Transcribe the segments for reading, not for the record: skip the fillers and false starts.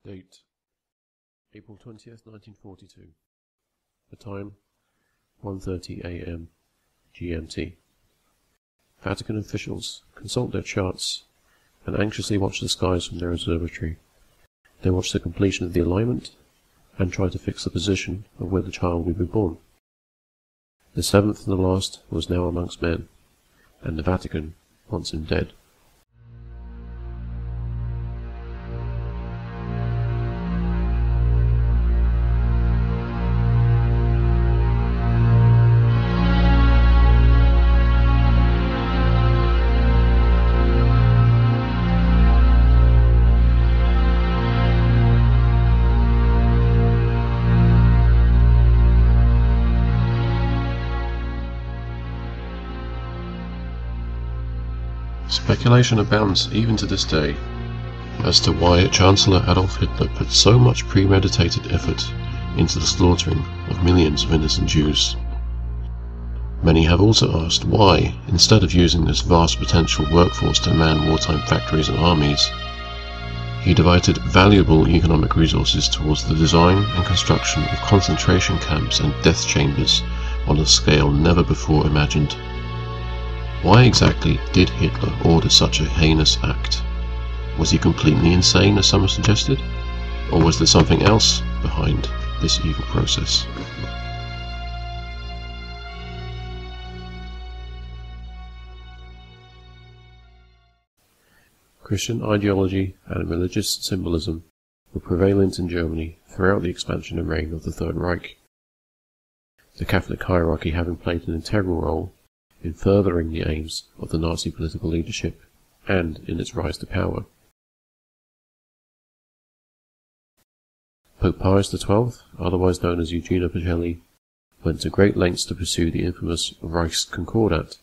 Date: April 20th, 1942. The time: 1:30 a.m. GMT. Vatican officials consult their charts and anxiously watch the skies from their observatory. They watch the completion of the alignment and try to fix the position of where the child will be born. The seventh and the last was now amongst men, and the Vatican wants him dead. Speculation abounds even to this day as to why Chancellor Adolf Hitler put so much premeditated effort into the slaughtering of millions of innocent Jews. Many have also asked why, instead of using this vast potential workforce to man wartime factories and armies, he diverted valuable economic resources towards the design and construction of concentration camps and death chambers on a scale never before imagined. Why exactly did Hitler order such a heinous act? Was he completely insane, as some have suggested? Or was there something else behind this evil process? Christian ideology and religious symbolism were prevalent in Germany throughout the expansion and reign of the Third Reich, the Catholic hierarchy having played an integral role in furthering the aims of the Nazi political leadership and in its rise to power. Pope Pius XII, otherwise known as Eugenio Pacelli, went to great lengths to pursue the infamous Reichskonkordat,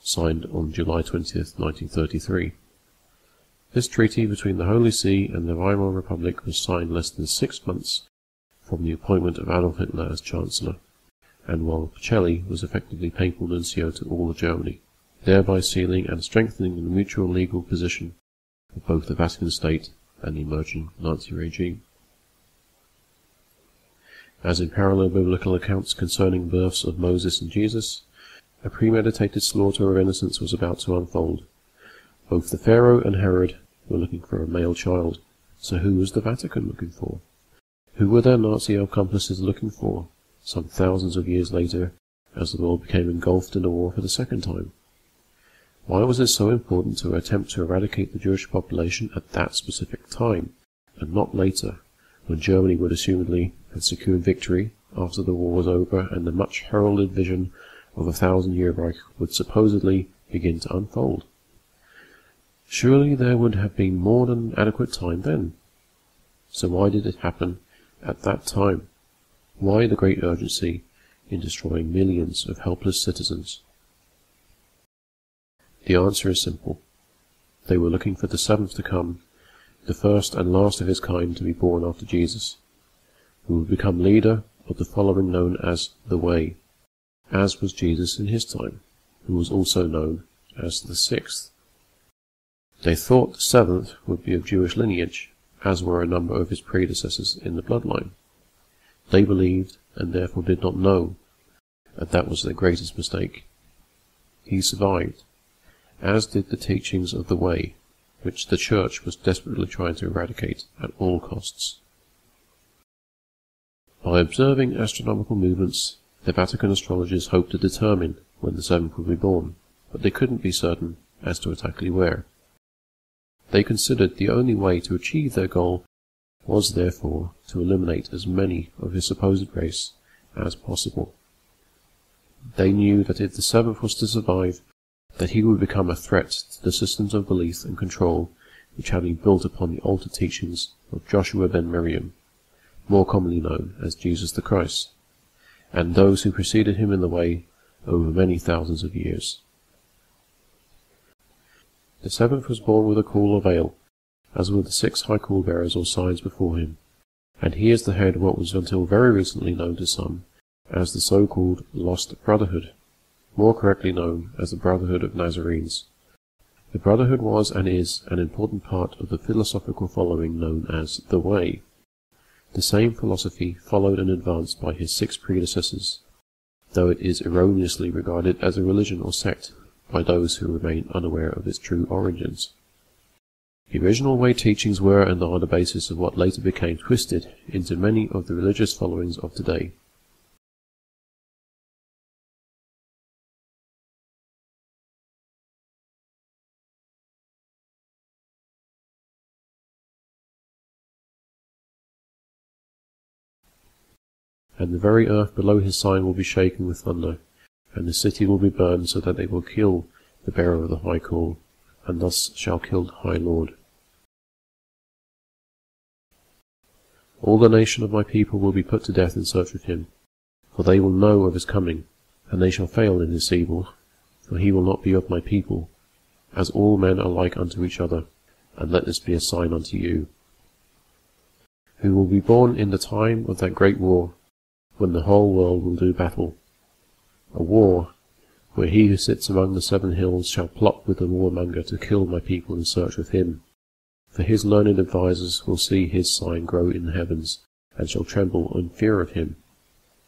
signed on July 20th, 1933. This treaty between the Holy See and the Weimar Republic was signed less than 6 months from the appointment of Adolf Hitler as Chancellor, and while Pacelli was effectively papal nuncio to all of Germany, thereby sealing and strengthening the mutual legal position of both the Vatican State and the emerging Nazi regime. As in parallel biblical accounts concerning births of Moses and Jesus, a premeditated slaughter of innocents was about to unfold. Both the Pharaoh and Herod were looking for a male child, so who was the Vatican looking for? Who were their Nazi accomplices looking for, some thousands of years later, as the world became engulfed in a war for the second time? Why was it so important to attempt to eradicate the Jewish population at that specific time, and not later, when Germany would assumedly have secured victory after the war was over and the much heralded vision of a 1,000-year Reich would supposedly begin to unfold? Surely there would have been more than adequate time then. So why did it happen at that time? Why the great urgency in destroying millions of helpless citizens? The answer is simple. They were looking for the seventh to come, the first and last of his kind to be born after Jesus, who would become leader of the following known as the Way, as was Jesus in his time, who was also known as the Sixth. They thought the seventh would be of Jewish lineage, as were a number of his predecessors in the bloodline. They believed, and therefore did not know, that was their greatest mistake. He survived, as did the teachings of the Way, which the Church was desperately trying to eradicate at all costs. By observing astronomical movements, the Vatican astrologers hoped to determine when the seventh would be born, but they couldn't be certain as to exactly where. They considered the only way to achieve their goal was therefore to eliminate as many of his supposed race as possible. They knew that if the seventh was to survive, that he would become a threat to the systems of belief and control which had been built upon the altered teachings of Joshua ben Miriam, more commonly known as Jesus the Christ, and those who preceded him in the way over many thousands of years. The seventh was born with a caul or veil, as were the 6 high caul-bearers or signs before him, and he is the head of what was until very recently known to some as the so-called Lost Brotherhood, more correctly known as the Brotherhood of Nazarenes, The Brotherhood was and is an important part of the philosophical following known as the Way. The same philosophy followed and advanced by his 6 predecessors, though it is erroneously regarded as a religion or sect by those who remain unaware of its true origins. The original Way teachings were and are the basis of what later became twisted into many of the religious followings of today. And the very earth below his sign will be shaken with thunder, and the city will be burned, so that they will kill the bearer of the high call, and thus shall kill the high Lord. All the nation of my people will be put to death in search of him, for they will know of his coming, and they shall fail in his evil, for he will not be of my people, as all men are like unto each other, and let this be a sign unto you. Who will be born in the time of that great war, when the whole world will do battle, a war where he who sits among the 7 hills shall plot with the warmonger to kill my people in search of him. For his learned advisers will see his sign grow in the heavens, and shall tremble in fear of him,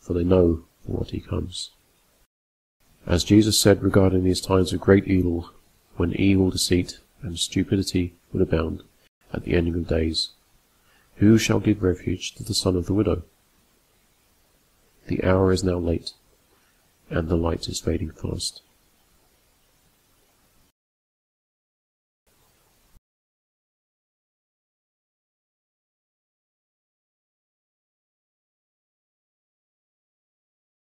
for they know for what he comes. As Jesus said regarding these times of great evil, when evil, deceit, and stupidity would abound at the ending of days, who shall give refuge to the son of the widow? The hour is now late, and the light is fading fast.